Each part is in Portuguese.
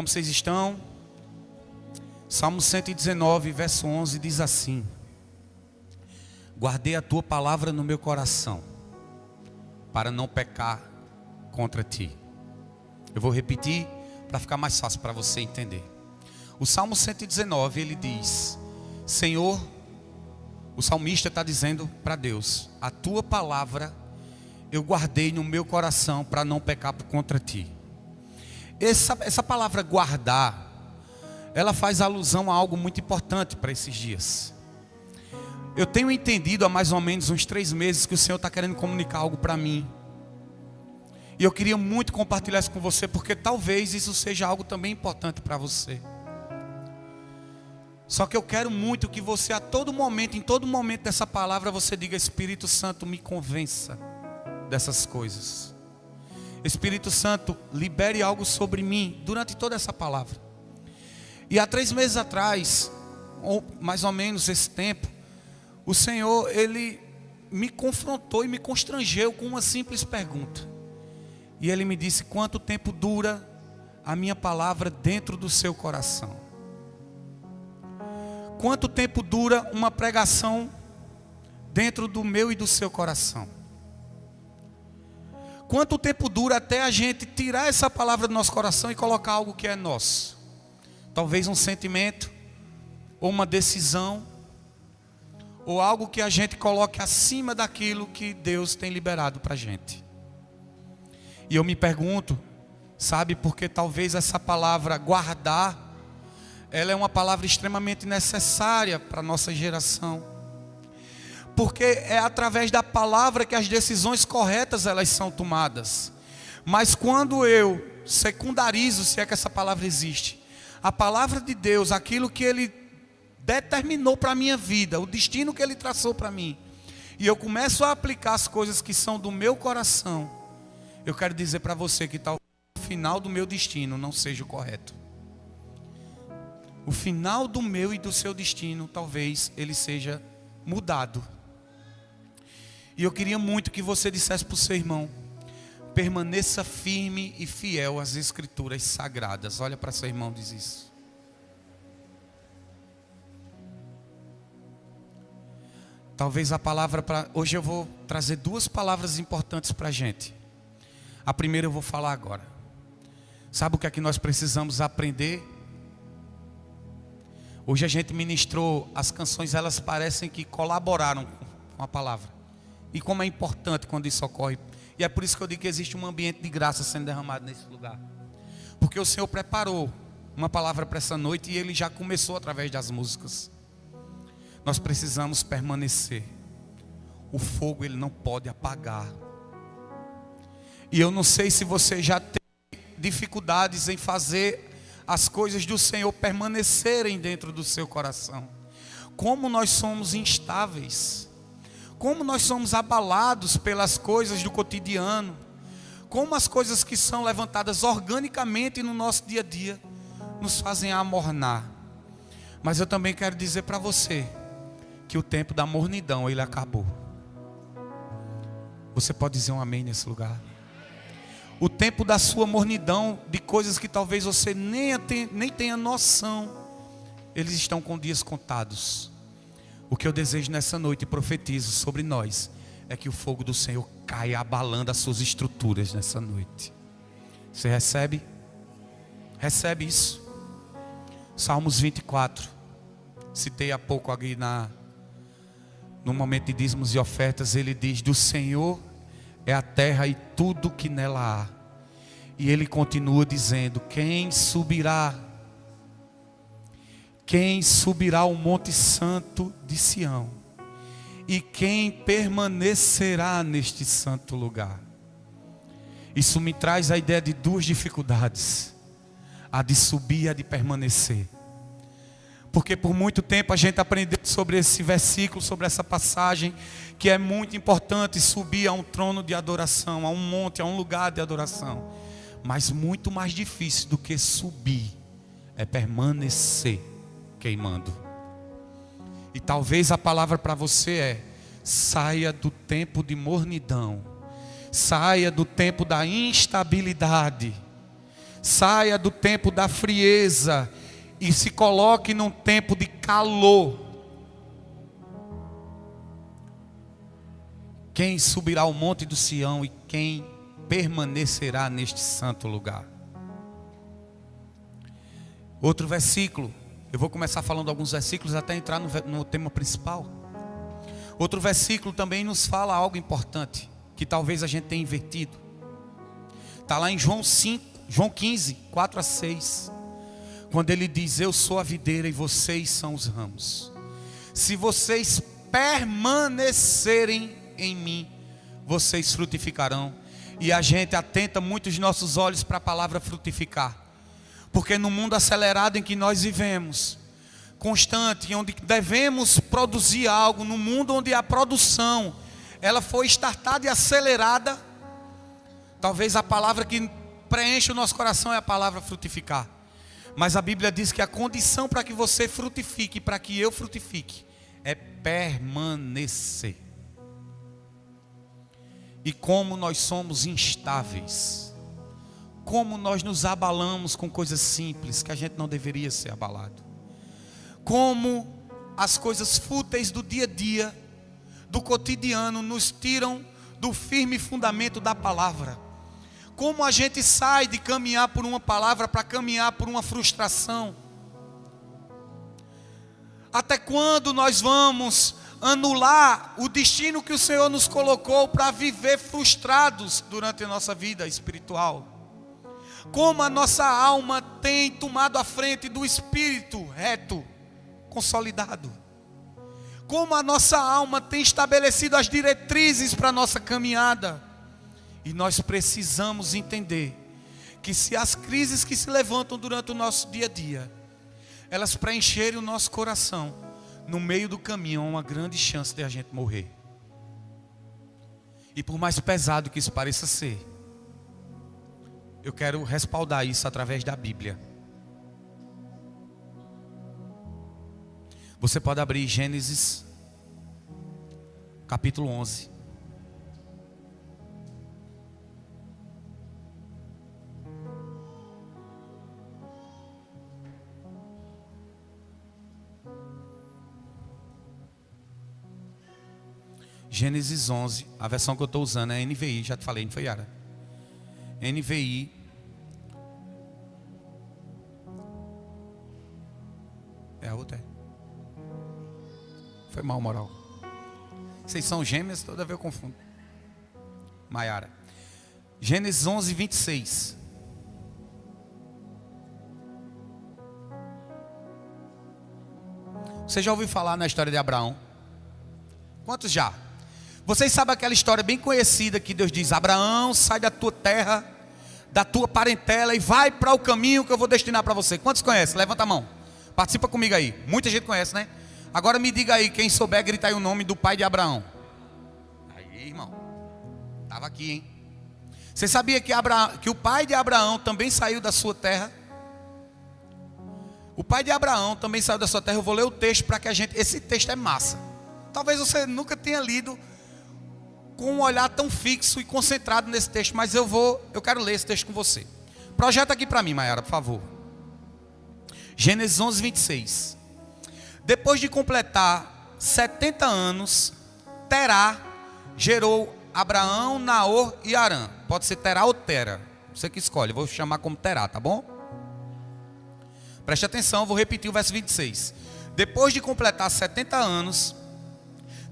Como vocês estão? Salmo 119, verso 11 diz assim: guardei a tua palavra no meu coração, para não pecar contra ti. Eu vou repetir para ficar mais fácil para você entender. O Salmo 119, ele diz: Senhor, o salmista está dizendo para Deus, a tua palavra eu guardei no meu coração para não pecar contra ti. Essa palavra guardar, ela faz alusão a algo muito importante para esses dias. Eu tenho entendido há mais ou menos uns 3 meses que o Senhor está querendo comunicar algo para mim. E eu queria muito compartilhar isso com você, porque talvez isso seja algo também importante para você. Só que eu quero muito que você a todo momento, em todo momento dessa palavra, você diga: Espírito Santo, me convença dessas coisas. Espírito Santo, libere algo sobre mim durante toda essa palavra. E há 3 meses atrás, ou mais ou menos esse tempo, o Senhor, Ele me confrontou e me constrangeu com uma simples pergunta. E Ele me disse: quanto tempo dura a minha palavra dentro do seu coração? Quanto tempo dura uma pregação dentro do meu e do seu coração? Quanto tempo dura até a gente tirar essa palavra do nosso coração e colocar algo que é nosso? Talvez um sentimento, ou uma decisão, ou algo que a gente coloque acima daquilo que Deus tem liberado para a gente. E eu me pergunto, sabe, porque talvez essa palavra guardar, ela é uma palavra extremamente necessária para a nossa geração. Porque é através da palavra que as decisões corretas elas são tomadas. Mas quando eu secundarizo, se é que essa palavra existe, a palavra de Deus, aquilo que Ele determinou para a minha vida, o destino que Ele traçou para mim, e eu começo a aplicar as coisas que são do meu coração, eu quero dizer para você que talvez o final do meu destino não seja o correto. O final do meu e do seu destino, talvez ele seja mudado. E eu queria muito que você dissesse para o seu irmão: permaneça firme e fiel às Escrituras sagradas. Olha para seu irmão, diz isso. Talvez a palavra para... Hoje eu vou trazer 2 palavras importantes para a gente. A primeira eu vou falar agora. Sabe o que é que nós precisamos aprender? Hoje a gente ministrou, as canções, elas parecem que colaboraram com a palavra. E como é importante quando isso ocorre. E é por isso que eu digo que existe um ambiente de graça sendo derramado nesse lugar. Porque o Senhor preparou uma palavra para essa noite e Ele já começou através das músicas. Nós precisamos permanecer. O fogo, ele não pode apagar. E eu não sei se você já tem dificuldades em fazer as coisas do Senhor permanecerem dentro do seu coração. Como nós somos instáveis, como nós somos abalados pelas coisas do cotidiano, como as coisas que são levantadas organicamente no nosso dia a dia nos fazem amornar. Mas eu também quero dizer para você que o tempo da mornidão, ele acabou. Você pode dizer um amém nesse lugar? O tempo da sua mornidão, de coisas que talvez você nem tenha noção, eles estão com dias contados. O que eu desejo nessa noite e profetizo sobre nós é que o fogo do Senhor caia abalando as suas estruturas nessa noite. Você recebe? Recebe isso? Salmos 24. Citei há pouco aqui no momento de dízimos e ofertas. Ele diz: do Senhor é a terra e tudo que nela há. E ele continua dizendo: quem subirá ao monte santo de Sião? E quem permanecerá neste santo lugar? Isso me traz a ideia de 2 dificuldades: a de subir e a de permanecer. Porque por muito tempo a gente aprendeu sobre esse versículo, sobre essa passagem, que é muito importante subir a um trono de adoração, a um monte, a um lugar de adoração. Mas muito mais difícil do que subir é permanecer queimando. E talvez a palavra para você é: saia do tempo de mornidão, saia do tempo da instabilidade, Saia do tempo da frieza e se coloque num tempo de calor. Quem subirá ao monte do Sião e quem permanecerá neste santo lugar? Outro versículo, eu vou começar falando alguns versículos até entrar no tema principal. Outro versículo também nos fala algo importante, que talvez a gente tenha invertido. Está lá em João 15, 4 a 6. Quando ele diz: eu sou a videira e vocês são os ramos. Se vocês permanecerem em mim, vocês frutificarão. E a gente atenta muito os nossos olhos para a palavra frutificar, porque no mundo acelerado em que nós vivemos, constante, onde devemos produzir algo, no mundo onde a produção ela foi startada e acelerada, talvez a palavra que preenche o nosso coração é a palavra frutificar. Mas a Bíblia diz que a condição para que você frutifique, para que eu frutifique, é permanecer. E como nós somos instáveis, como nós nos abalamos com coisas simples que a gente não deveria ser abalado, como as coisas fúteis do dia a dia, do cotidiano, nos tiram do firme fundamento da palavra. Como a gente sai de caminhar por uma palavra para caminhar por uma frustração. Até quando nós vamos anular o destino que o Senhor nos colocou para viver frustrados durante a nossa vida espiritual? Como a nossa alma tem tomado a frente do espírito reto, consolidado? Como a nossa alma tem estabelecido as diretrizes para a nossa caminhada? E nós precisamos entender que se as crises que se levantam durante o nosso dia a dia, elas preencherem o nosso coração, no meio do caminho há uma grande chance de a gente morrer. E por mais pesado que isso pareça ser, eu quero respaldar isso através da Bíblia. Você pode abrir Gênesis capítulo 11. Gênesis 11, a versão que eu estou usando é NVI, já te falei, não foi, Yara? NVI. É a outra? Foi mal, moral. Vocês são gêmeas, toda vez eu confundo. Maiara. Gênesis 11, 26. Você já ouviu falar na história de Abraão? Quantos já? Vocês sabem aquela história bem conhecida que Deus diz: Abraão, sai da tua terra, da tua parentela e vai para o caminho que eu vou destinar para você. Quantos conhecem? Levanta a mão. Participa comigo aí. Muita gente conhece, né? Agora me diga aí, quem souber, grita aí o nome do pai de Abraão. Aí, irmão. Estava aqui, hein? Você sabia que o pai de Abraão também saiu da sua terra? O pai de Abraão também saiu da sua terra. Eu vou ler o texto para que a gente... Esse texto é massa. Talvez você nunca tenha lido com um olhar tão fixo e concentrado nesse texto, mas eu quero ler esse texto com você. Projeta aqui para mim, Maiara, por favor. Gênesis 11, 26. Depois de completar 70 anos, Terá gerou Abraão, Naor e Harã. Pode ser Terá ou Tera, você que escolhe, eu vou chamar como Terá, tá bom? Preste atenção, vou repetir o verso 26. Depois de completar 70 anos,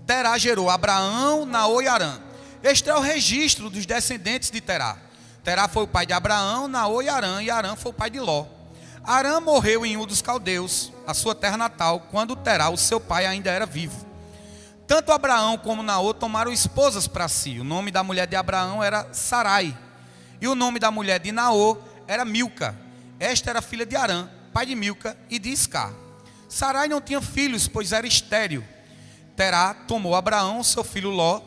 Terá gerou Abraão, Naor e Harã. Este é o registro dos descendentes de Terá. Terá foi o pai de Abraão, Naor e Harã foi o pai de Ló. Harã morreu em Ur dos Caldeus, a sua terra natal, quando Terá, o seu pai, ainda era vivo. Tanto Abraão como Naor tomaram esposas para si. O nome da mulher de Abraão era Sarai, e o nome da mulher de Naor era Milca. Esta era filha de Harã, pai de Milca e de Iscar. Sarai não tinha filhos, pois era estéril. Terá tomou Abraão, seu filho Ló,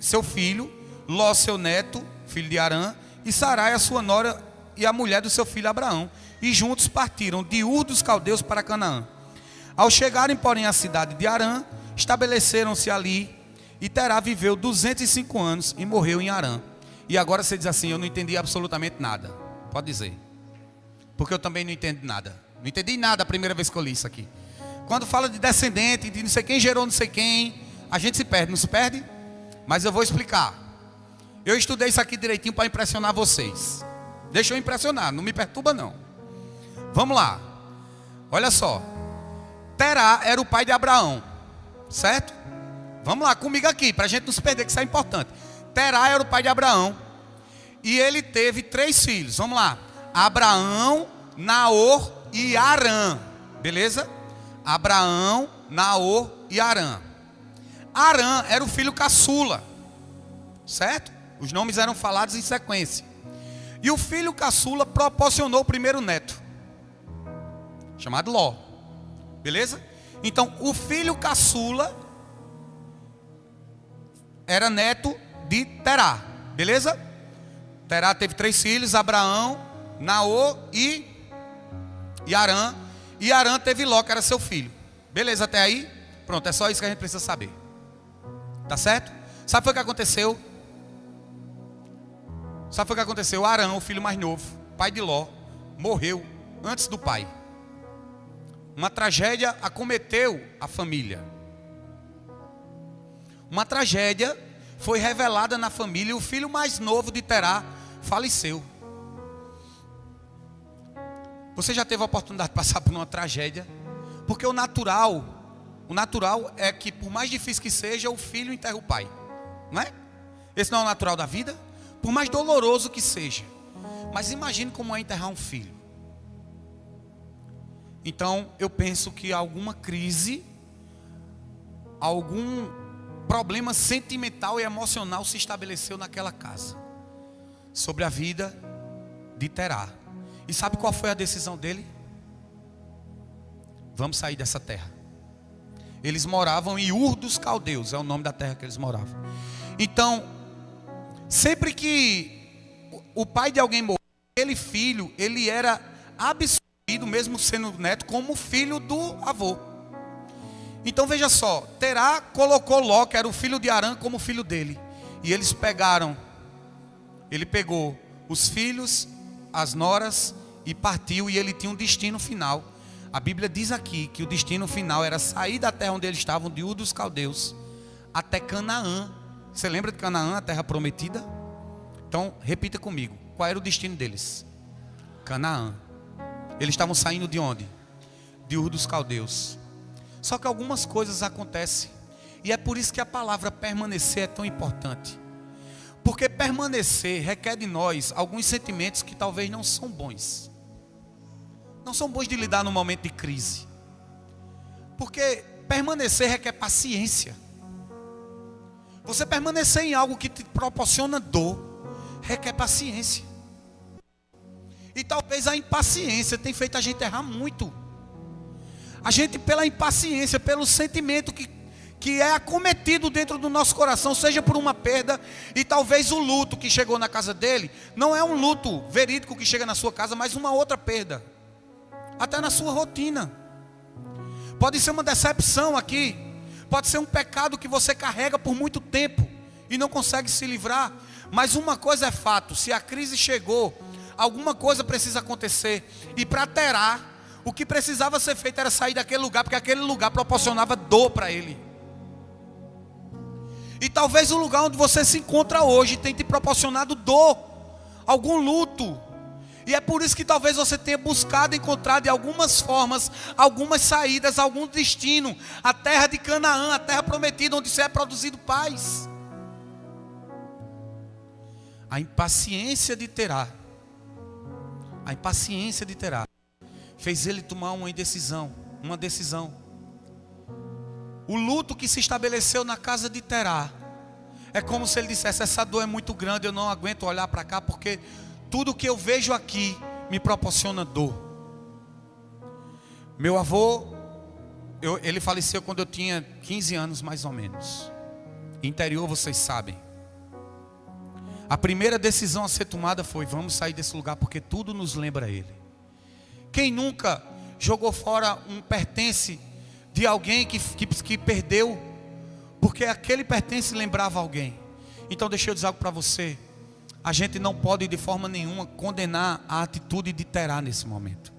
seu filho, Ló, seu neto, filho de Harã, e Sarai, a sua nora, e a mulher do seu filho Abraão, e juntos partiram de Ur dos Caldeus para Canaã. Ao chegarem, porém, à cidade de Harã, estabeleceram-se ali, e Terá viveu 205 anos e morreu em Harã. E agora você diz assim: eu não entendi absolutamente nada. Pode dizer. Porque eu também não entendo nada. Não entendi nada a primeira vez que eu li isso aqui. Quando fala de descendente, de não sei quem gerou não sei quem, a gente se perde, não se perde? Mas eu vou explicar. Eu estudei isso aqui direitinho para impressionar vocês. Deixa eu impressionar, não me perturba não. Vamos lá. Olha só. Terá era o pai de Abraão. Certo? Vamos lá comigo aqui, para a gente não se perder, que isso é importante. Terá era o pai de Abraão. E ele teve 3 filhos. Vamos lá. Abraão, Naor e Arã. Beleza? Abraão, Naor e Arã. Arã era o filho caçula. Certo? Os nomes eram falados em sequência. E o filho caçula proporcionou o primeiro neto, chamado Ló. Beleza? Então, o filho caçula era neto de Terá. Beleza? Terá teve 3 filhos, Abraão, Naor e Arã. E Arã teve Ló, que era seu filho. Beleza até aí? Pronto, é só isso que a gente precisa saber. Tá certo? Sabe o que aconteceu? Arã, o filho mais novo, pai de Ló, morreu antes do pai. Uma tragédia acometeu a família. Uma tragédia foi revelada na família e o filho mais novo de Terá faleceu. Você já teve a oportunidade de passar por uma tragédia? Porque o natural é que, por mais difícil que seja, o filho enterra o pai. Não é? Esse não é o natural da vida? Por mais doloroso que seja. Mas imagine como é enterrar um filho. Então, eu penso que alguma crise, algum problema sentimental e emocional se estabeleceu naquela casa. Sobre a vida de Terá. E sabe qual foi a decisão dele? Vamos sair dessa terra. Eles moravam em Ur dos Caldeus, é o nome da terra que eles moravam. Então, sempre que o pai de alguém morreu, aquele filho, ele era absorvido, mesmo sendo neto, como filho do avô. Então veja só, Terá colocou Ló, que era o filho de Arã, como filho dele. E eles ele pegou os filhos, as noras e partiu, e ele tinha um destino final. A Bíblia diz aqui que o destino final era sair da terra onde eles estavam, de Ur dos Caldeus, até Canaã. Você lembra de Canaã, a terra prometida? Então, repita comigo. Qual era o destino deles? Canaã. Eles estavam saindo de onde? De Ur dos Caldeus. Só que algumas coisas acontecem. E é por isso que a palavra permanecer é tão importante. Porque permanecer requer de nós alguns sentimentos que talvez não são bons. Não são bons de lidar no momento de crise. Porque permanecer requer paciência. Você permanecer em algo que te proporciona dor requer paciência. E talvez a impaciência tenha feito a gente errar muito. A gente, pela impaciência, pelo sentimento que é acometido dentro do nosso coração, seja por uma perda, e talvez o luto que chegou na casa dele, não é um luto verídico que chega na sua casa, mas uma outra perda. Até na sua rotina. Pode ser uma decepção aqui. Pode ser um pecado que você carrega por muito tempo e não consegue se livrar. Mas uma coisa é fato: se a crise chegou, alguma coisa precisa acontecer. E para Terá, o que precisava ser feito era sair daquele lugar, porque aquele lugar proporcionava dor para ele. E talvez o lugar onde você se encontra hoje tenha te proporcionado dor, algum luto. E é por isso que talvez você tenha buscado encontrar de algumas formas, algumas saídas, algum destino. A terra de Canaã, a terra prometida, onde se é produzido paz. A impaciência de Terá fez ele tomar uma decisão. O luto que se estabeleceu na casa de Terá é como se ele dissesse: essa dor é muito grande, eu não aguento olhar para cá, porque tudo que eu vejo aqui me proporciona dor. Meu avô, ele faleceu quando eu tinha 15 anos mais ou menos. Interior, vocês sabem. A primeira decisão a ser tomada foi: vamos sair desse lugar, porque tudo nos lembra ele. Quem nunca jogou fora um pertence de alguém que perdeu, porque aquele pertence lembrava alguém? Então deixa eu dizer algo para você. a gente não pode de forma nenhuma condenar a atitude de Terá nesse momento.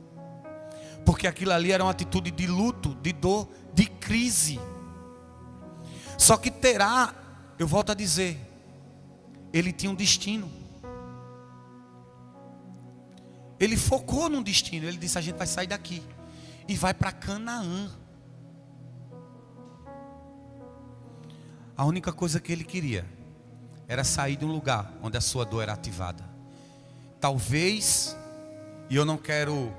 Porque aquilo ali era uma atitude de luto, de dor, de crise. Só que Terá, eu volto a dizer, ele tinha um destino. Ele focou num destino. Ele disse: a gente vai sair daqui e vai para Canaã. A única coisa que ele queria era sair de um lugar onde a sua dor era ativada. Talvez, e eu não quero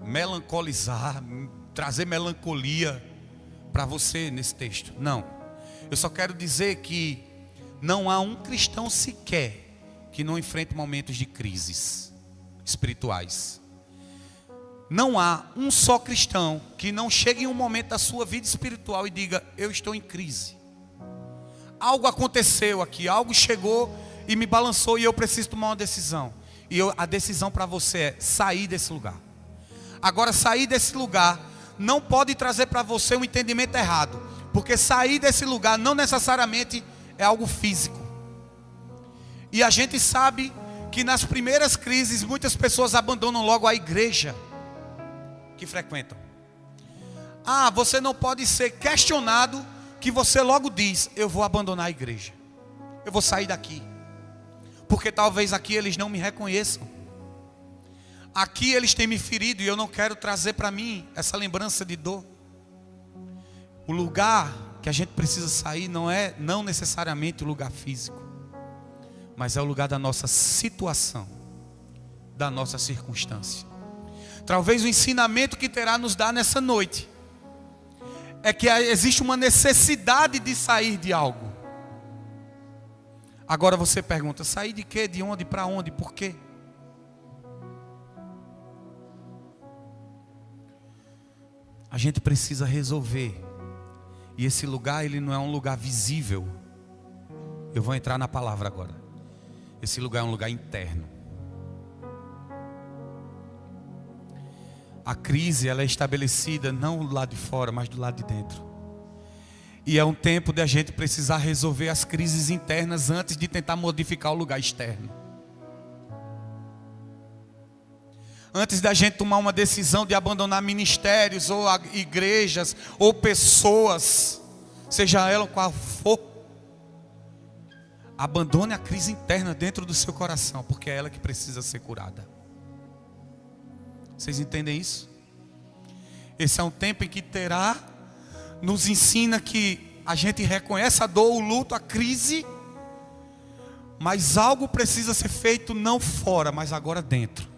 melancolizar, trazer melancolia para você nesse texto, não. Eu só quero dizer que não há um cristão sequer que não enfrente momentos de crises espirituais. Não há um só cristão que não chegue em um momento da sua vida espiritual e diga: eu estou em crise. Algo aconteceu aqui, algo chegou e me balançou e eu preciso tomar uma decisão. E a decisão para você é sair desse lugar. Agora, sair desse lugar não pode trazer para você um entendimento errado, porque sair desse lugar não necessariamente é algo físico. E a gente sabe que nas primeiras crises muitas pessoas abandonam logo a igreja que frequentam. Você não pode ser questionado que você logo diz: eu vou abandonar a igreja, eu vou sair daqui, porque talvez aqui eles não me reconheçam, aqui eles têm me ferido e eu não quero trazer para mim essa lembrança de dor. O lugar que a gente precisa sair não necessariamente o lugar físico, mas é o lugar da nossa situação, da nossa circunstância. Talvez o ensinamento que Terá nos dá nessa noite é que existe uma necessidade de sair de algo. Agora você pergunta: sair de quê? De onde? Para onde? Por quê? A gente precisa resolver. E esse lugar, ele não é um lugar visível. Eu vou entrar na palavra agora. Esse lugar é um lugar interno. A crise, ela é estabelecida não do lado de fora, mas do lado de dentro. E é um tempo de a gente precisar resolver as crises internas antes de tentar modificar o lugar externo. Antes da gente tomar uma decisão de abandonar ministérios, ou igrejas, ou pessoas, seja ela qual for, abandone a crise interna dentro do seu coração, porque é ela que precisa ser curada. Vocês entendem isso? Esse é um tempo em que Terá nos ensina que a gente reconhece a dor, o luto, a crise, mas algo precisa ser feito não fora, mas agora dentro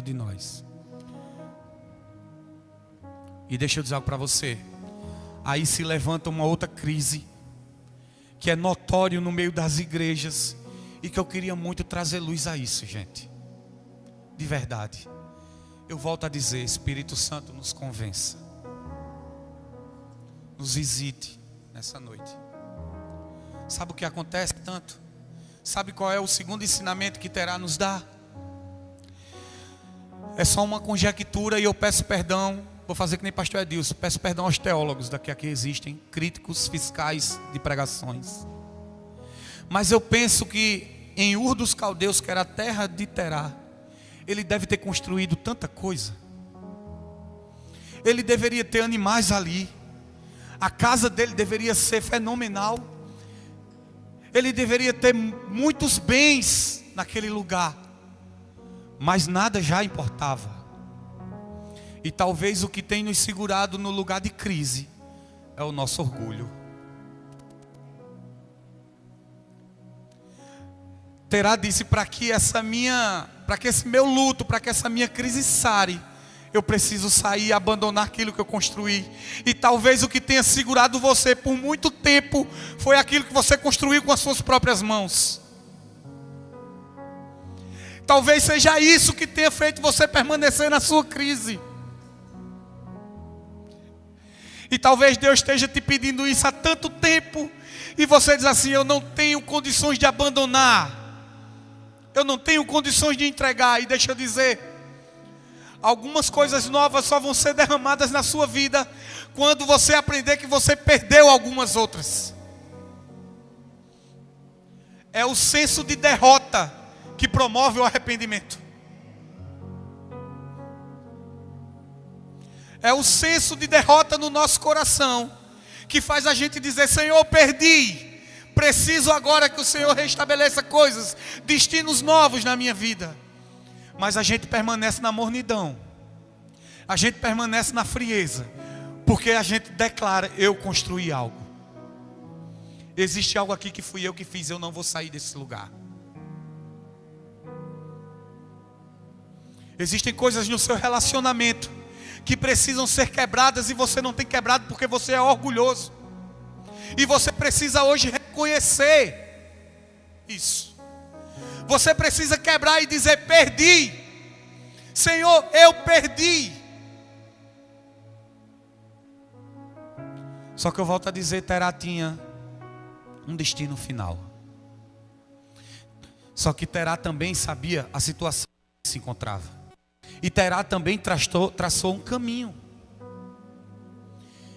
de nós. E deixa eu dizer algo para você. Aí se levanta uma outra crise que é notório no meio das igrejas, e que eu queria muito trazer luz a isso, gente. De verdade. Eu volto a dizer: Espírito Santo, nos convença, nos visite nessa noite. Sabe o que acontece tanto? Sabe qual é o segundo ensinamento que Terá nos dá? É só uma conjectura, e eu peço perdão. Vou fazer que nem pastor Edilson. Peço perdão aos teólogos daqui que existem, críticos fiscais de pregações. Mas eu penso que em Ur dos Caldeus, que era a terra de Terá, ele deve ter construído tanta coisa. Ele deveria ter animais ali. A casa dele deveria ser fenomenal. Ele deveria ter muitos bens naquele lugar. Mas nada já importava. E talvez o que tem nos segurado no lugar de crise é o nosso orgulho. Terá disse: para que esse meu luto, para que essa minha crise sare, eu preciso sair e abandonar aquilo que eu construí. E talvez o que tenha segurado você por muito tempo foi aquilo que você construiu com as suas próprias mãos. Talvez seja isso que tenha feito você permanecer na sua crise. E talvez Deus esteja te pedindo isso há tanto tempo, e você diz assim: eu não tenho condições de abandonar, eu não tenho condições de entregar. E deixa eu dizer, algumas coisas novas só vão ser derramadas na sua vida quando você aprender que você perdeu algumas outras. É o senso de derrota que promove o arrependimento. É o senso de derrota no nosso coração que faz a gente dizer: Senhor, perdi. Preciso agora que o Senhor restabeleça coisas, destinos novos na minha vida. Mas a gente permanece na mornidão. A gente permanece na frieza. Porque a gente declara: eu construí algo. Existe algo aqui que fui eu que fiz, eu não vou sair desse lugar. Existem coisas no seu relacionamento que precisam ser quebradas e você não tem quebrado porque você é orgulhoso. E você precisa hoje reconhecer isso. Você precisa quebrar e dizer: perdi. Senhor, eu perdi. Só que eu volto a dizer, Terá tinha um destino final. Só que Terá também sabia a situação que se encontrava. E Terá também traçou um caminho.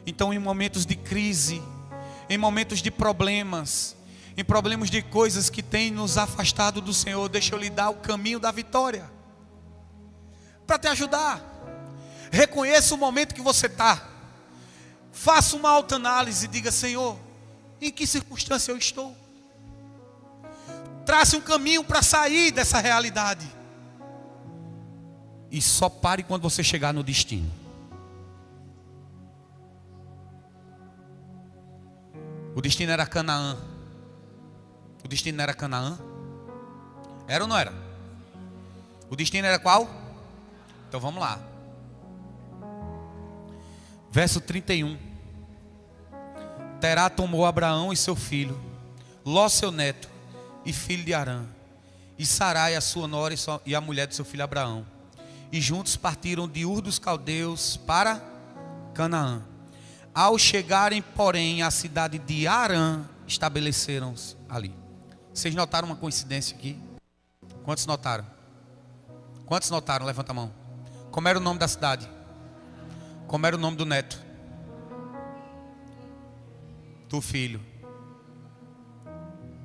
Então, em momentos de crise, em momentos de problemas, em problemas de coisas que têm nos afastado do Senhor, deixa eu lhe dar o caminho da vitória, para te ajudar. Reconheça o momento que você está. Faça uma autoanálise e diga: Senhor, em que circunstância eu estou? Trace um caminho para sair dessa realidade. E só pare quando você chegar no destino. O destino era Canaã. O destino não era Canaã? Era ou não era? O destino era qual? Então vamos lá. Verso 31. Terá tomou Abraão e seu filho, Ló seu neto e filho de Arã, e Sarai a sua nora e a mulher de seu filho Abraão. E juntos partiram de Ur dos Caldeus para Canaã. Ao chegarem, porém, à cidade de Arã, estabeleceram-se ali. Vocês notaram uma coincidência aqui? Quantos notaram? Quantos notaram? Levanta a mão. Como era o nome da cidade? Como era o nome do neto? Do filho.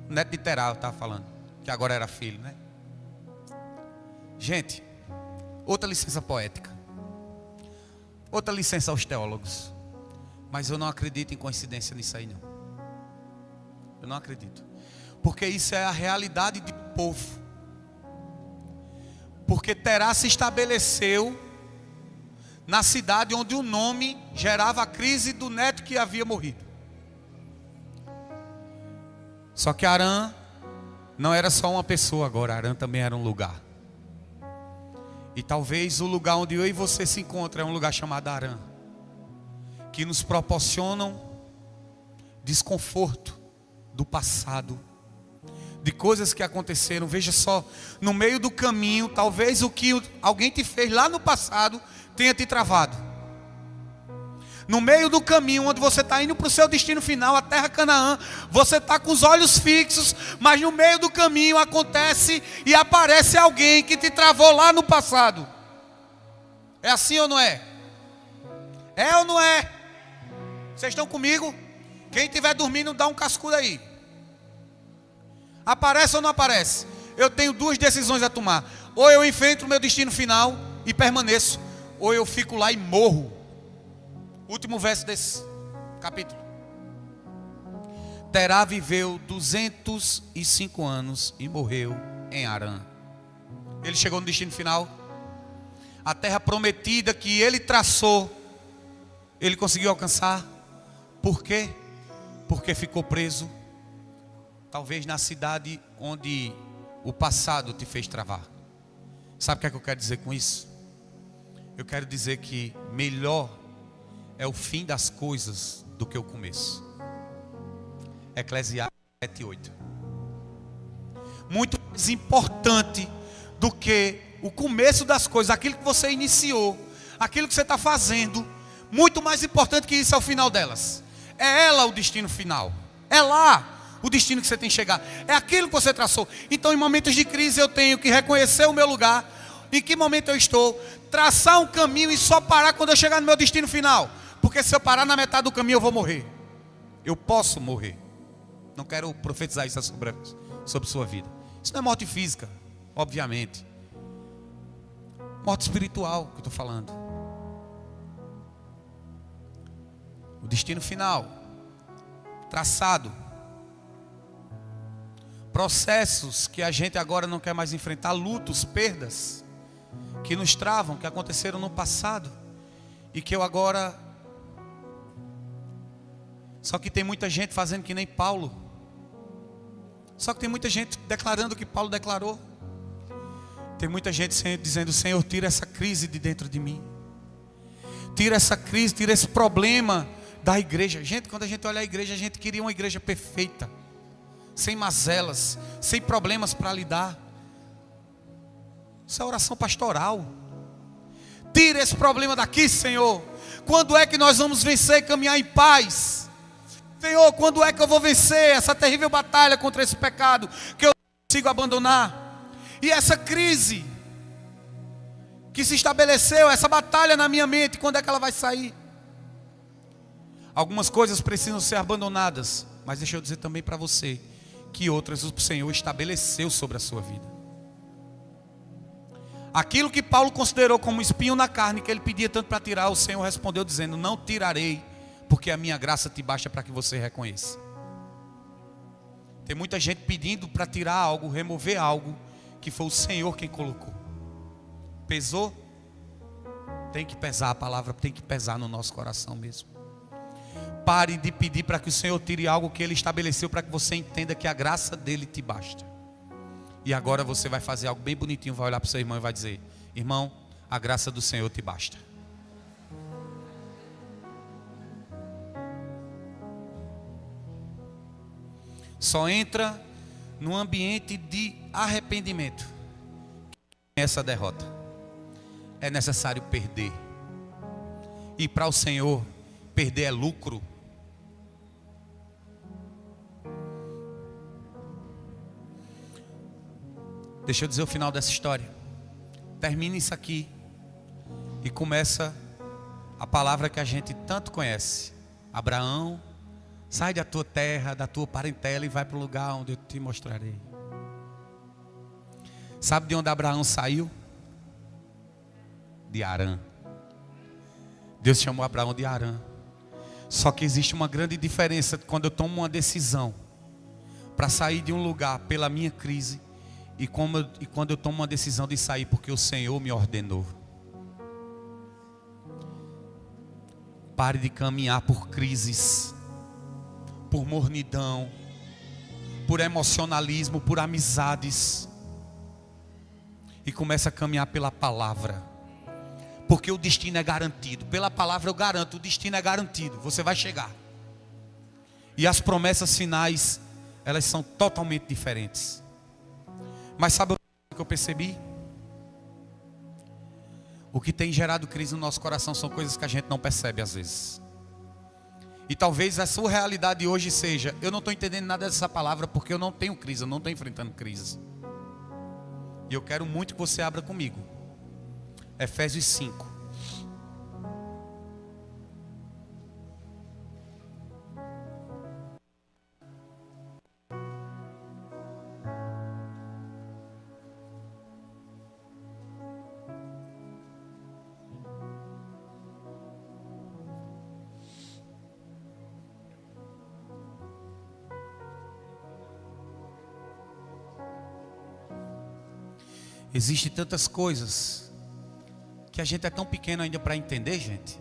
Neto de Terá, eu estava falando. Que agora era filho, né? Gente, outra licença poética. Outra licença aos teólogos. Mas eu não acredito em coincidência nisso aí, não. Eu não acredito. Porque isso é a realidade do povo. Porque Terá se estabeleceu na cidade onde o nome gerava a crise do neto que havia morrido. Só que Arã não era só uma pessoa agora, Arã também era um lugar. E talvez o lugar onde eu e você se encontram é um lugar chamado Arã, que nos proporcionam desconforto do passado, de coisas que aconteceram. Veja só, no meio do caminho, talvez o que alguém te fez lá no passado tenha te travado. No meio do caminho, onde você está indo para o seu destino final, a terra Canaã, você está com os olhos fixos, mas no meio do caminho acontece e aparece alguém que te travou lá no passado. É assim ou não é? É ou não é? Vocês estão comigo? Quem estiver dormindo, dá um cascudo aí. Aparece ou não aparece? Eu tenho duas decisões a tomar. Ou eu enfrento o meu destino final e permaneço, ou eu fico lá e morro. Último verso desse capítulo. Terá viveu 205 anos e morreu em Arã. Ele chegou no destino final. A terra prometida que ele traçou, ele conseguiu alcançar. Por quê? Porque ficou preso, talvez na cidade onde o passado te fez travar. Sabe o que é que eu quero dizer com isso? Eu quero dizer que melhor é o fim das coisas do que o começo. Eclesiastes 7:8. Muito mais importante do que o começo das coisas, aquilo que você iniciou, aquilo que você está fazendo, muito mais importante que isso é o final delas. É ela o destino final. É lá o destino que você tem que chegar. É aquilo que você traçou. Então, em momentos de crise, eu tenho que reconhecer o meu lugar. Em que momento eu estou. Traçar um caminho e só parar quando eu chegar no meu destino final. Porque se eu parar na metade do caminho, eu vou morrer. Eu posso morrer. Não quero profetizar isso sobre sobre sua vida. Isso não é morte física, obviamente. Morte espiritual que eu estou falando. O destino final, traçado. Processos que a gente agora não quer mais enfrentar, lutos, perdas, que nos travam, que aconteceram no passado, e que eu agora... Só que tem muita gente fazendo que nem Paulo. Só que tem muita gente declarando o que Paulo declarou. Tem muita gente dizendo: Senhor, tira essa crise de dentro de mim. Tira essa crise, tira esse problema da igreja. Gente, quando a gente olha a igreja, a gente queria uma igreja perfeita, sem mazelas, sem problemas para lidar. Isso é oração pastoral. Tira esse problema daqui, Senhor. Quando é que nós vamos vencer e caminhar em paz? Senhor, quando é que eu vou vencer essa terrível batalha contra esse pecado que eu não consigo abandonar? E essa crise que se estabeleceu, essa batalha na minha mente, quando é que ela vai sair? Algumas coisas precisam ser abandonadas, mas deixa eu dizer também para você que outras o Senhor estabeleceu sobre a sua vida. Aquilo que Paulo considerou como espinho na carne, que ele pedia tanto para tirar, o Senhor respondeu dizendo: não tirarei, porque a minha graça te basta para que você reconheça. Tem muita gente pedindo para tirar algo, remover algo, que foi o Senhor quem colocou. Pesou? Tem que pesar, a palavra tem que pesar no nosso coração mesmo. Pare de pedir para que o Senhor tire algo que Ele estabeleceu, para que você entenda que a graça dEle te basta. E agora você vai fazer algo bem bonitinho, vai olhar para o seu irmão e vai dizer: irmão, a graça do Senhor te basta. Só entra num ambiente de arrependimento essa derrota. É necessário perder. E para o Senhor, perder é lucro. Deixa eu dizer o final dessa história. Termina isso aqui e começa a palavra que a gente tanto conhece. Abraão, sai da tua terra, da tua parentela e vai para o lugar onde eu te mostrarei. Sabe de onde Abraão saiu? De Harã. Deus chamou Abraão de Harã. Só que existe uma grande diferença quando eu tomo uma decisão para sair de um lugar pela minha crise e quando eu tomo uma decisão de sair porque o Senhor me ordenou. Pare de caminhar por crises, por mornidão, por emocionalismo, por amizades, e comece a caminhar pela palavra, porque o destino é garantido. Pela palavra eu garanto, o destino é garantido, você vai chegar. E as promessas finais, elas são totalmente diferentes. Mas sabe o que eu percebi? O que tem gerado crise no nosso coração são coisas que a gente não percebe às vezes. E talvez a sua realidade hoje seja: eu não estou entendendo nada dessa palavra porque eu não tenho crise, eu não estou enfrentando crise. E eu quero muito que você abra comigo Efésios 5. Existem tantas coisas que a gente é tão pequeno ainda para entender, gente,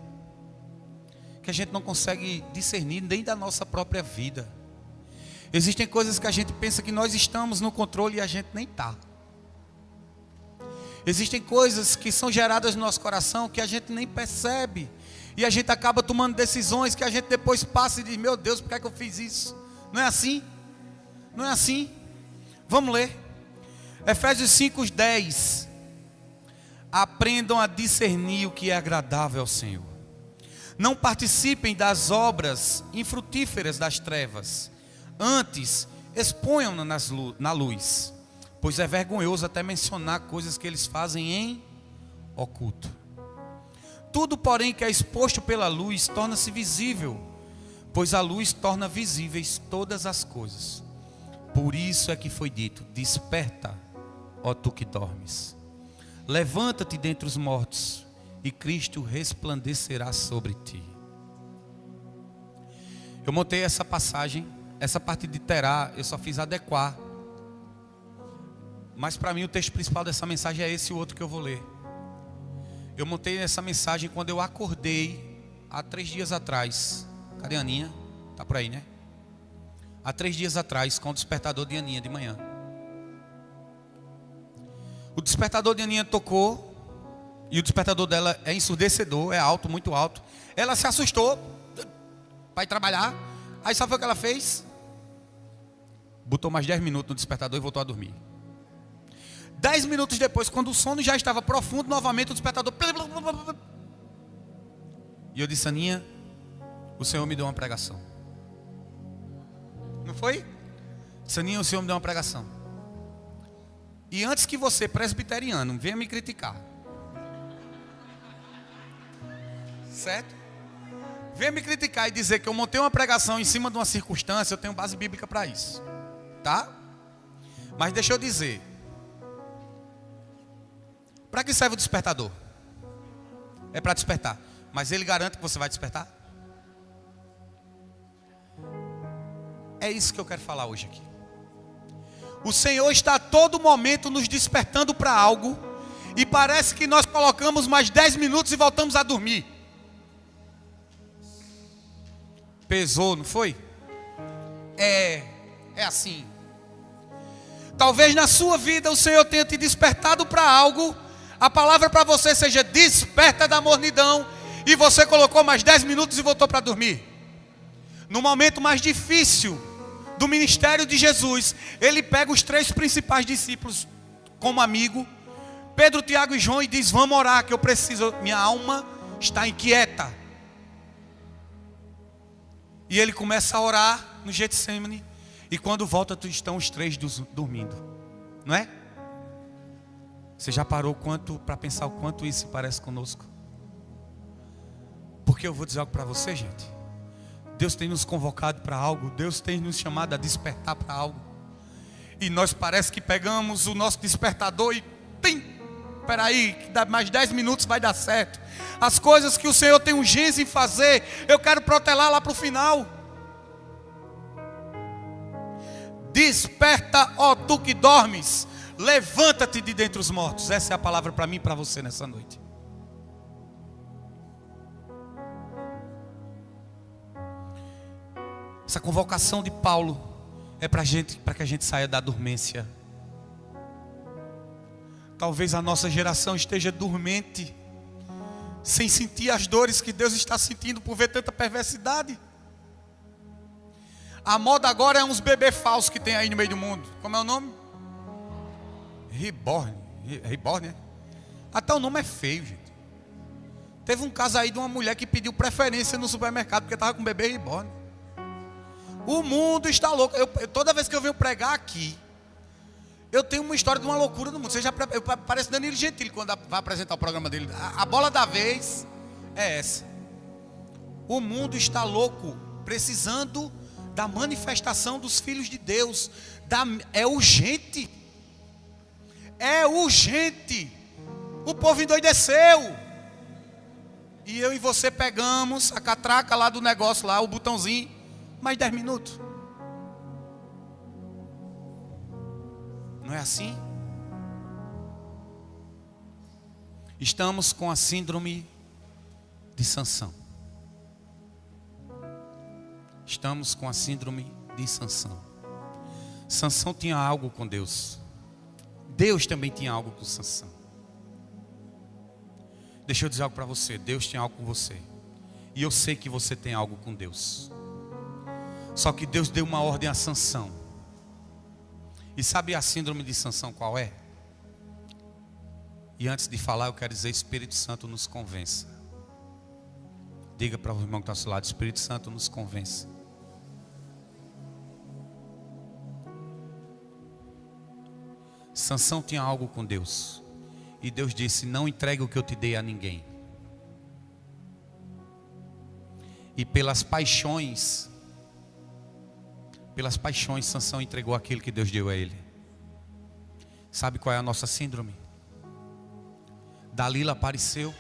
que a gente não consegue discernir nem da nossa própria vida. Existem coisas que a gente pensa que nós estamos no controle e a gente nem está. Existem coisas que são geradas no nosso coração que a gente nem percebe, e a gente acaba tomando decisões que a gente depois passa e diz: meu Deus, por que é que eu fiz isso? Não é assim? Não é assim? Vamos ler Efésios 5:10. Aprendam a discernir o que é agradável ao Senhor. Não participem das obras infrutíferas das trevas. Antes, exponham-na na luz. Pois é vergonhoso até mencionar coisas que eles fazem em oculto. Tudo, porém, que é exposto pela luz torna-se visível, pois a luz torna visíveis todas as coisas. Por isso é que foi dito: desperta, ó tu que dormes. Levanta-te dentre os mortos, e Cristo resplandecerá sobre ti. Eu montei essa passagem, essa parte de terá, eu só fiz adequar. Mas para mim o texto principal dessa mensagem é esse, o outro que eu vou ler. Eu montei essa mensagem quando eu acordei, há 3 dias atrás. Cadê a Aninha? Tá por aí, né? Há 3 dias atrás, com o despertador de Aninha de manhã. O despertador de Aninha tocou, e o despertador dela é ensurdecedor, é alto, muito alto. Ela se assustou, vai trabalhar. Aí sabe o que ela fez? Botou mais 10 minutos no despertador e voltou a dormir. 10 minutos depois, quando o sono já estava profundo, novamente o despertador. E eu disse: Aninha, o Senhor me deu uma pregação. Não foi? Disse: Aninha, o Senhor me deu uma pregação. E antes que você, presbiteriano, venha me criticar, certo? Venha me criticar e dizer que eu montei uma pregação em cima de uma circunstância, eu tenho base bíblica para isso, tá? Mas deixa eu dizer, para que serve o despertador? É para despertar. Mas ele garante que você vai despertar? É isso que eu quero falar hoje aqui. O Senhor está a todo momento nos despertando para algo, e parece que nós colocamos mais 10 minutos e voltamos a dormir. Pesou, não foi? É assim. Talvez na sua vida o Senhor tenha te despertado para algo. A palavra para você seja: desperta da mornidão. E você colocou mais 10 minutos e voltou para dormir. No momento mais difícil do ministério de Jesus, ele pega os 3 principais discípulos como amigo, Pedro, Tiago e João, e diz: vamos orar, que eu preciso, minha alma está inquieta. E ele começa a orar no Getsemane, e quando volta estão os 3 dormindo, não é? Você já parou para pensar o quanto isso se parece conosco? Porque eu vou dizer algo para você, gente. Deus tem nos convocado para algo, Deus tem nos chamado a despertar para algo. E nós parece que pegamos o nosso despertador e peraí, que dá mais 10 minutos vai dar certo. As coisas que o Senhor tem urgência em fazer, eu quero protelar lá para o final. Desperta, ó tu que dormes, levanta-te de dentre os mortos. Essa é a palavra para mim e para você nessa noite. Essa convocação de Paulo é para que a gente saia da dormência. Talvez a nossa geração esteja dormente, sem sentir as dores que Deus está sentindo por ver tanta perversidade. A moda agora é uns bebês falsos que tem aí no meio do mundo. Como é o nome? Reborn, é? Até o nome é feio, gente. Teve um caso aí de uma mulher que pediu preferência no supermercado porque estava com um bebê reborn. O mundo está louco. Toda vez que eu venho pregar aqui, eu tenho uma história de uma loucura do mundo. Eu pareço Danilo Gentili quando vai apresentar o programa dele. A bola da vez é essa. O mundo está louco, precisando da manifestação dos filhos de Deus. É urgente. É urgente. O povo endoideceu. E eu e você pegamos a catraca lá do negócio, lá, o botãozinho. Mais 10 minutos. Não é assim? Estamos com a síndrome de Sansão. Estamos com a síndrome de Sansão. Sansão tinha algo com Deus. Deus também tinha algo com Sansão. Deixa eu dizer algo para você. Deus tem algo com você. E eu sei que você tem algo com Deus. Só que Deus deu uma ordem a Sansão. E sabe a síndrome de Sansão qual é? E antes de falar, eu quero dizer: Espírito Santo nos convença. Diga para o irmão que está ao seu lado: Espírito Santo nos convença. Sansão tinha algo com Deus. E Deus disse: não entregue o que eu te dei a ninguém. E pelas paixões, pelas paixões, Sansão entregou aquilo que Deus deu a ele. Sabe qual é a nossa síndrome? Dalila apareceu.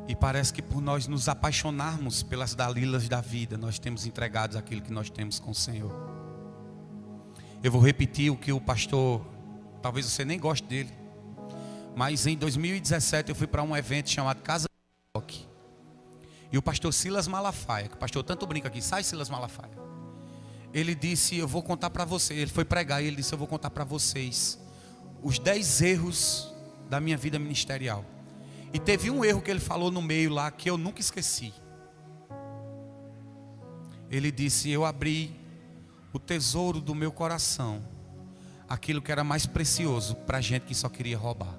E parece que por nós nos apaixonarmos pelas Dalilas da vida, nós temos entregado aquilo que nós temos com o Senhor. Eu vou repetir o que o pastor, talvez você nem goste dele, mas em 2017 eu fui para um evento chamado Casa de Rock. E o pastor Silas Malafaia, que o pastor tanto brinca aqui, sai Silas Malafaia. Ele disse, eu vou contar para você, ele foi pregar e ele disse, eu vou contar para vocês os 10 erros da minha vida ministerial. E teve um erro que ele falou no meio lá que eu nunca esqueci. Ele disse, eu abri o tesouro do meu coração, aquilo que era mais precioso para gente que só queria roubar.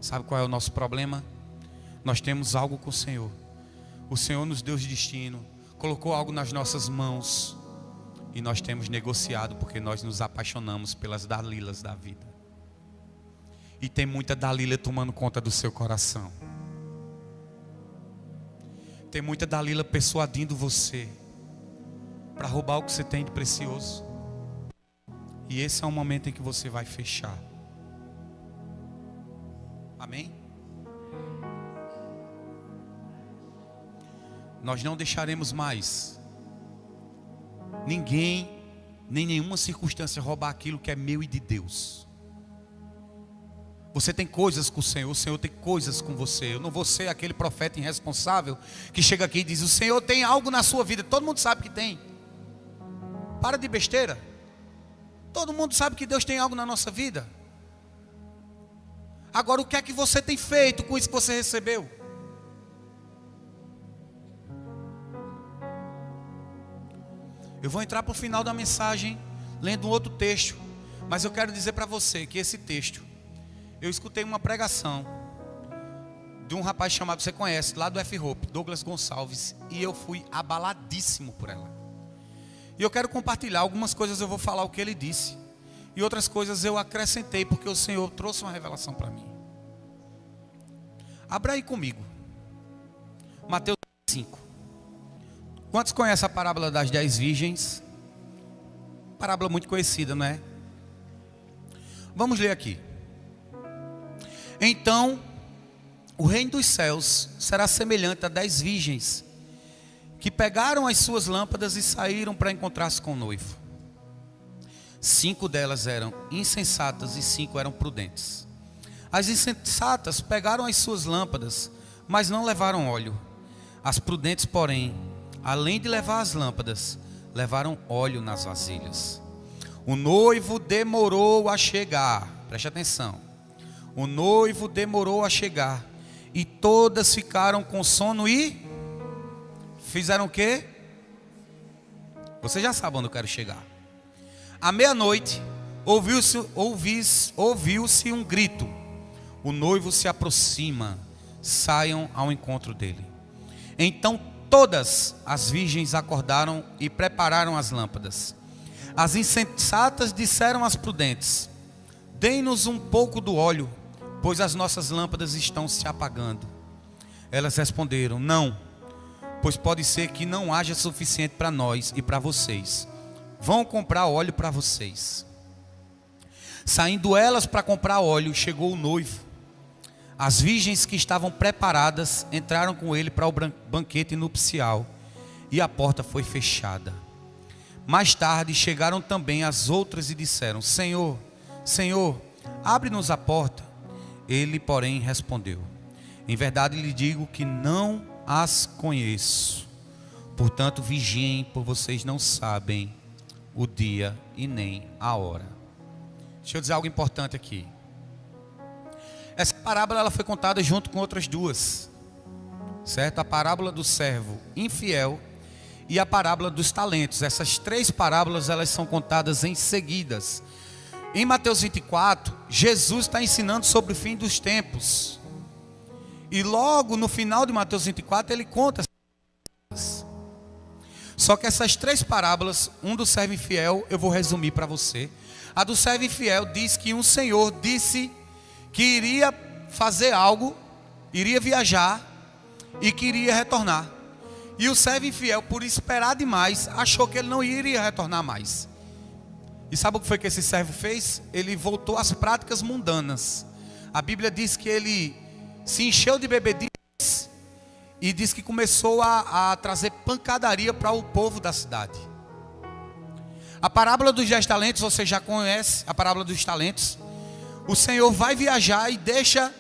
Sabe qual é o nosso problema? Nós temos algo com o Senhor. O Senhor nos deu destino, colocou algo nas nossas mãos e nós temos negociado porque nós nos apaixonamos pelas Dalilas da vida. E tem muita Dalila tomando conta do seu coração. Tem muita Dalila persuadindo você para roubar o que você tem de precioso. E esse é o momento em que você vai fechar. Amém? Nós não deixaremos mais ninguém, nem nenhuma circunstância roubar aquilo que é meu e de Deus. Você tem coisas com o Senhor tem coisas com você. Eu não vou ser aquele profeta irresponsável que chega aqui e diz, o Senhor tem algo na sua vida. Todo mundo sabe que tem. Para de besteira. Todo mundo sabe que Deus tem algo na nossa vida. Agora, o que é que você tem feito com isso que você recebeu? Eu vou entrar para o final da mensagem lendo um outro texto, mas eu quero dizer para você que esse texto, eu escutei uma pregação de um rapaz chamado, você conhece, lá do F-Hope, Douglas Gonçalves, e eu fui abaladíssimo por ela. E eu quero compartilhar algumas coisas, eu vou falar o que ele disse, e outras coisas eu acrescentei, porque o Senhor trouxe uma revelação para mim. Abra aí comigo, Mateus 5. Quantos conhecem a parábola das 10 virgens? Parábola muito conhecida, não é? Vamos ler aqui. Então, o reino dos céus será semelhante a 10 virgens que pegaram as suas lâmpadas e saíram para encontrar-se com o noivo. 5 delas eram insensatas e 5 eram prudentes. As insensatas pegaram as suas lâmpadas, mas não levaram óleo. As prudentes, porém, além de levar as lâmpadas, levaram óleo nas vasilhas. O noivo demorou a chegar. Preste atenção. O noivo demorou a chegar. E todas ficaram com sono e fizeram o quê? Você já sabe onde eu quero chegar. À meia-noite, ouviu-se um grito. O noivo se aproxima. Saiam ao encontro dele. Então todas as virgens acordaram e prepararam as lâmpadas. As insensatas disseram às prudentes: dêem-nos um pouco do óleo, pois as nossas lâmpadas estão se apagando. Elas responderam: não, pois pode ser que não haja suficiente para nós e para vocês. Vão comprar óleo para vocês. Saindo elas para comprar óleo, chegou o noivo. As virgens que estavam preparadas entraram com ele para o banquete nupcial, e a porta foi fechada. Mais tarde chegaram também as outras e disseram: Senhor, Senhor, abre-nos a porta. Ele, porém, respondeu: em verdade lhe digo que não as conheço. Portanto, vigiem, por vocês não sabem o dia e nem a hora. Deixa eu dizer algo importante aqui. Essa parábola ela foi contada junto com outras duas, certo? A parábola do servo infiel e a parábola dos talentos. Essas 3 parábolas elas são contadas em seguidas. Em Mateus 24, Jesus está ensinando sobre o fim dos tempos. E logo no final de Mateus 24 ele conta essas parábolas. Só que essas 3 parábolas, um do servo infiel, eu vou resumir para você. A do servo infiel diz que um senhor disse que iria fazer algo, iria viajar e que iria retornar. E o servo infiel, por esperar demais, achou que ele não iria retornar mais. E sabe o que foi que esse servo fez? Ele voltou às práticas mundanas. A Bíblia diz que ele se encheu de bebedices e diz que começou a trazer pancadaria para o povo da cidade. A parábola dos 10 talentos, você já conhece a parábola dos talentos. O Senhor vai viajar e deixa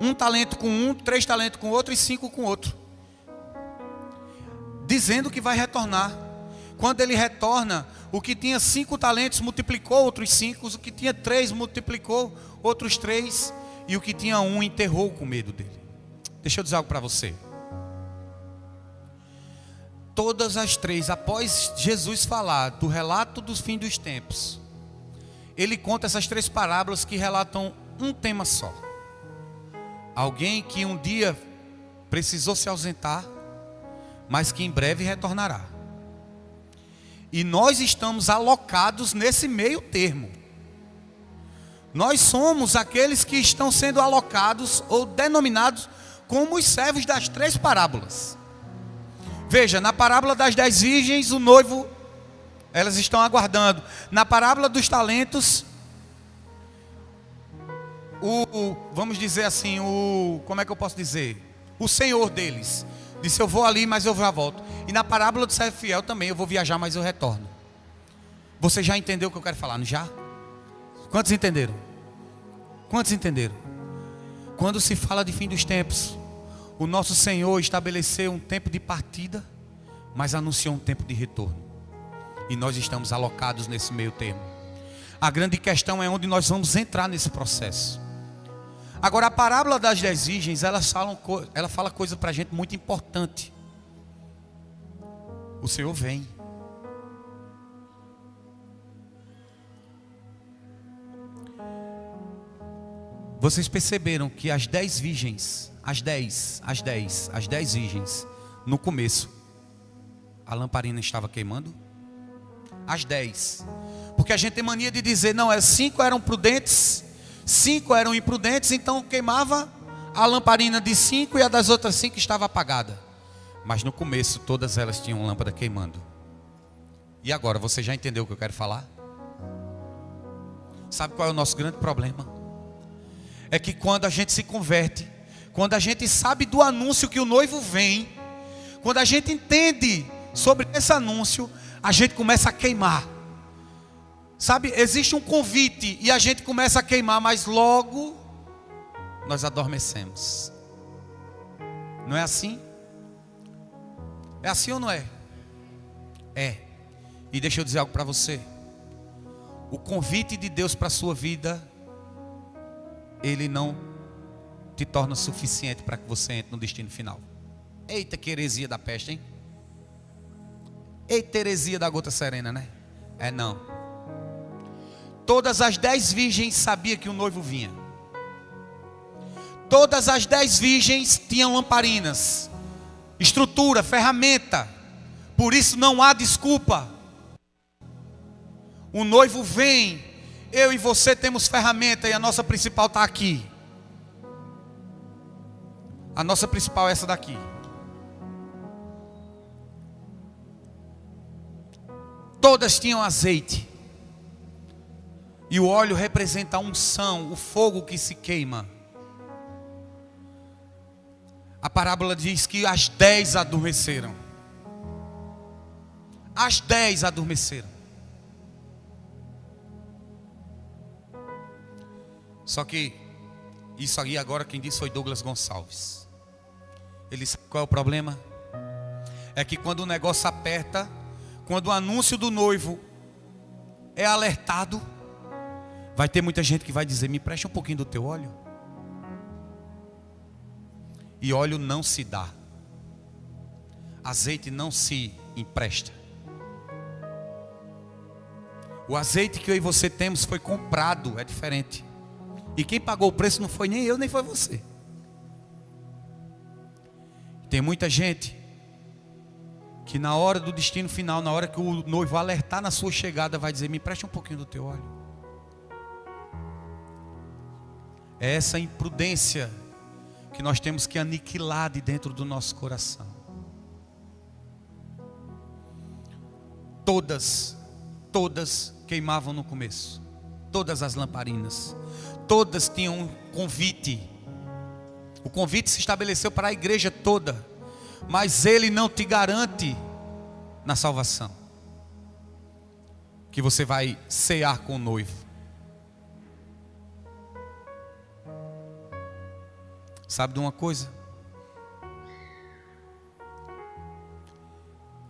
1 talento com um, 3 talentos com outro e 5 com outro, dizendo que vai retornar. Quando ele retorna, o que tinha 5 talentos multiplicou outros 5, o que tinha 3 multiplicou outros 3, e o que tinha 1 enterrou com medo dele. Deixa eu dizer algo para você. Todas as 3, após Jesus falar do relato dos fins dos tempos, ele conta essas 3 parábolas que relatam um tema só. Alguém que um dia precisou se ausentar, mas que em breve retornará. E nós estamos alocados nesse meio termo. Nós somos aqueles que estão sendo alocados ou denominados como os servos das 3 parábolas. Veja, na parábola das 10 virgens, o noivo, elas estão aguardando. Na parábola dos talentos, vamos dizer assim, como é que eu posso dizer? O senhor deles disse: eu vou ali, mas eu já volto. E na parábola do servo fiel também: eu vou viajar, mas eu retorno. Você já entendeu o que eu quero falar, não já? Quantos entenderam? Quantos entenderam? Quando se fala de fim dos tempos, o nosso Senhor estabeleceu um tempo de partida, mas anunciou um tempo de retorno. E nós estamos alocados nesse meio termo. A grande questão é onde nós vamos entrar nesse processo. Agora, a parábola das 10 virgens, ela fala coisa para a gente muito importante. O Senhor vem. Vocês perceberam que as 10 virgens, as 10 virgens, no começo, a lamparina estava queimando? As 10. Porque a gente tem mania de dizer: não, 5 eram prudentes, 5 eram imprudentes, então queimava a lamparina de 5 e a das outras 5 estava apagada. Mas no começo todas elas tinham lâmpada queimando. E agora, você já entendeu o que eu quero falar? Sabe qual é o nosso grande problema? É que quando a gente se converte, quando a gente sabe do anúncio que o noivo vem, quando a gente entende sobre esse anúncio, a gente começa a queimar. Sabe, existe um convite e a gente começa a queimar, mas logo nós adormecemos. Não é assim? É assim ou não é? É. E deixa eu dizer algo para você. O convite de Deus para a sua vida, ele não te torna suficiente para que você entre no destino final. Eita, que heresia da peste, hein? Eita, heresia da gota serena, né? É não. Todas as 10 virgens sabiam que o noivo vinha. Todas as 10 virgens tinham lamparinas, estrutura, ferramenta. Por isso não há desculpa. O noivo vem. Eu e você temos ferramenta e a nossa principal está aqui. A nossa principal é essa daqui. Todas tinham azeite. E o óleo representa a unção, o fogo que se queima. A parábola diz que as 10 adormeceram. As 10 adormeceram. Só que isso aí agora quem disse foi Douglas Gonçalves. Ele sabe qual é o problema? É que quando o negócio aperta, quando o anúncio do noivo é alertado, vai ter muita gente que vai dizer: me preste um pouquinho do teu óleo. E óleo não se dá. Azeite não se empresta. O azeite que eu e você temos foi comprado, é diferente. E quem pagou o preço não foi nem eu, nem foi você. Tem muita gente que na hora do destino final, na hora que o noivo alertar na sua chegada, vai dizer: me preste um pouquinho do teu óleo. É essa imprudência que nós temos que aniquilar de dentro do nosso coração. todas queimavam no começo. Todas as lamparinas. Todas tinham um convite. O convite se estabeleceu para a igreja toda. Mas ele não te garante na salvação que você vai cear com o noivo. Sabe de uma coisa?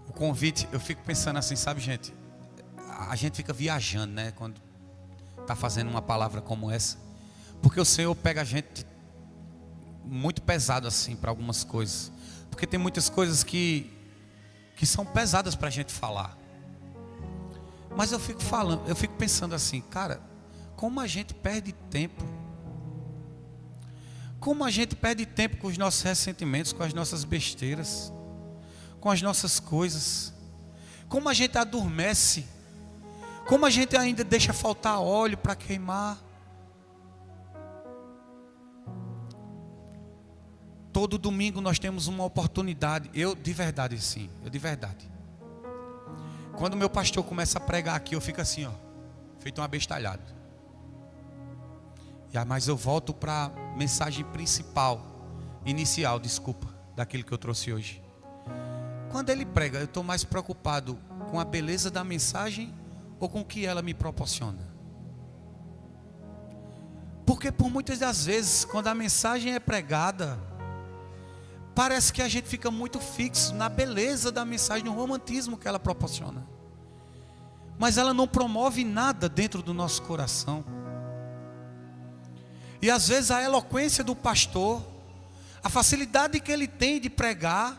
O convite, eu fico pensando assim, sabe, gente? A gente fica viajando, né? Quando está fazendo uma palavra como essa. Porque o Senhor pega a gente muito pesado assim para algumas coisas. Porque tem muitas coisas que são pesadas para a gente falar. Mas eu fico pensando assim, cara, como a gente perde tempo. Como a gente perde tempo com os nossos ressentimentos, com as nossas besteiras, com as nossas coisas. Como a gente adormece. Como a gente ainda deixa faltar óleo para queimar. Todo domingo nós temos uma oportunidade. Eu de verdade. Quando meu pastor começa a pregar aqui, eu fico assim, ó, feito um abestalhado. Mas eu volto para a mensagem inicial, daquilo que eu trouxe hoje. Quando ele prega, eu estou mais preocupado com a beleza da mensagem ou com o que ela me proporciona. Porque por muitas das vezes, quando a mensagem é pregada, parece que a gente fica muito fixo na beleza da mensagem, no romantismo que ela proporciona. Mas ela não promove nada dentro do nosso coração. E às vezes a eloquência do pastor, a facilidade que ele tem de pregar,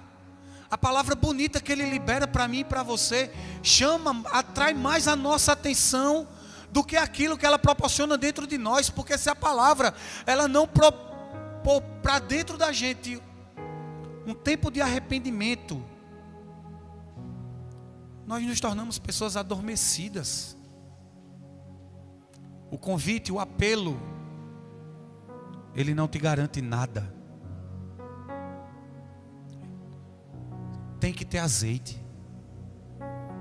a palavra bonita que ele libera para mim e para você, atrai mais a nossa atenção do que aquilo que ela proporciona dentro de nós. Porque se a palavra, ela não propõe para dentro da gente um tempo de arrependimento, nós nos tornamos pessoas adormecidas. O convite, o apelo, ele não te garante nada. Tem que ter azeite.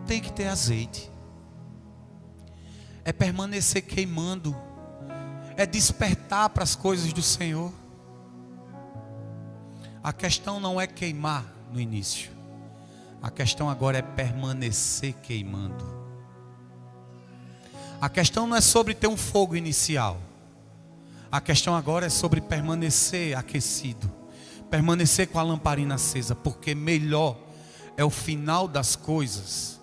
Tem que ter azeite. É permanecer queimando. É despertar para as coisas do Senhor. A questão não é queimar no início. A questão agora é permanecer queimando. A questão não é sobre ter um fogo inicial. A questão agora é sobre permanecer aquecido. Permanecer com a lamparina acesa. Porque melhor é o final das coisas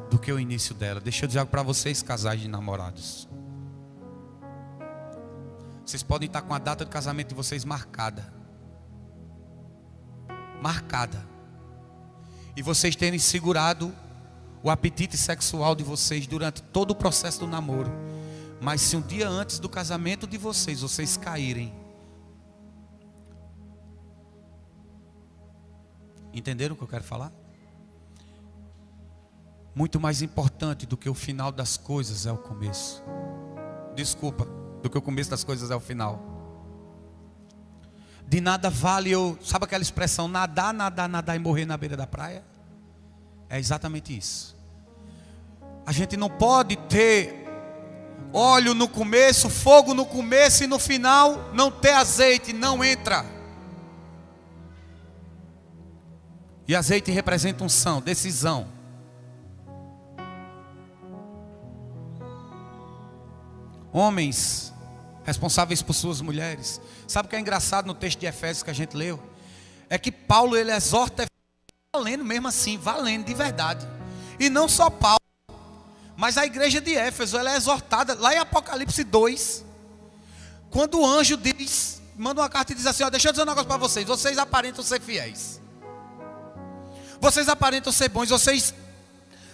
do que o início dela. Deixa eu dizer algo para vocês, casais de namorados. Vocês podem estar com a data de casamento de vocês marcada. E vocês terem segurado o apetite sexual de vocês durante todo o processo do namoro. Mas se um dia antes do casamento de vocês caírem. Entenderam o que eu quero falar? Muito mais importante do que o final das coisas é o começo. Do que o começo das coisas é o final. De nada vale sabe aquela expressão, nadar e morrer na beira da praia? É exatamente isso. A gente não pode ter óleo no começo, fogo no começo e no final não ter azeite, não entra. E azeite representa unção, decisão. Homens responsáveis por suas mulheres. Sabe o que é engraçado no texto de Efésios que a gente leu? É que Paulo, ele exorta valendo mesmo assim, valendo de verdade. E não só Paulo, mas a igreja de Éfeso, ela é exortada lá em Apocalipse 2. Quando o anjo manda uma carta e diz assim, deixa eu dizer um negócio para vocês. Vocês aparentam ser fiéis. Vocês aparentam ser bons. Vocês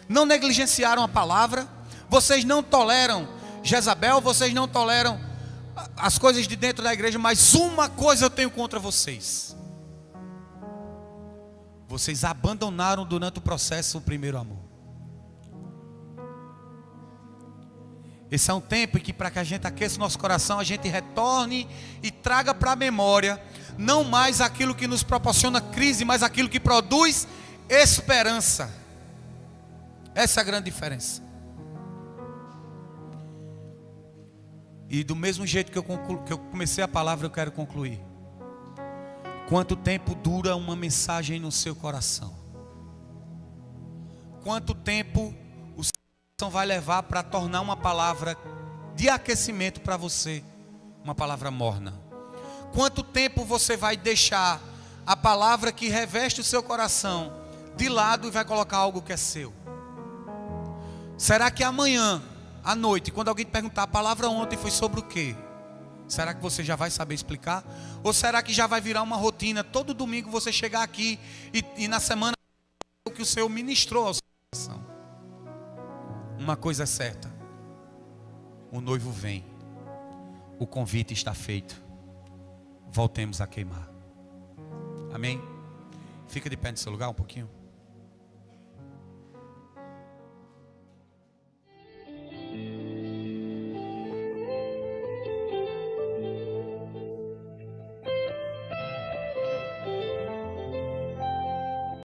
não negligenciaram a palavra. Vocês não toleram Jezabel. Vocês não toleram as coisas de dentro da igreja. Mas uma coisa eu tenho contra vocês. Vocês abandonaram durante o processo o primeiro amor. Esse é um tempo em que, para que a gente aqueça o nosso coração, a gente retorne e traga para a memória, não mais aquilo que nos proporciona crise, mas aquilo que produz esperança. Essa é a grande diferença. E do mesmo jeito que eu comecei a palavra, eu quero concluir. Quanto tempo dura uma mensagem no seu coração? Quanto tempo o seu coração vai levar para tornar uma palavra de aquecimento para você uma palavra morna? Quanto tempo você vai deixar a palavra que reveste o seu coração de lado e vai colocar algo que é seu? Será que amanhã à noite, quando alguém te perguntar, a palavra ontem foi sobre o quê? Será que você já vai saber explicar? Ou será que já vai virar uma rotina, todo domingo você chegar aqui e na semana o que o Senhor ministrou ao seu coração? Uma coisa é certa: o noivo vem, o convite está feito, voltemos a queimar. Amém? Fica de pé no seu lugar um pouquinho.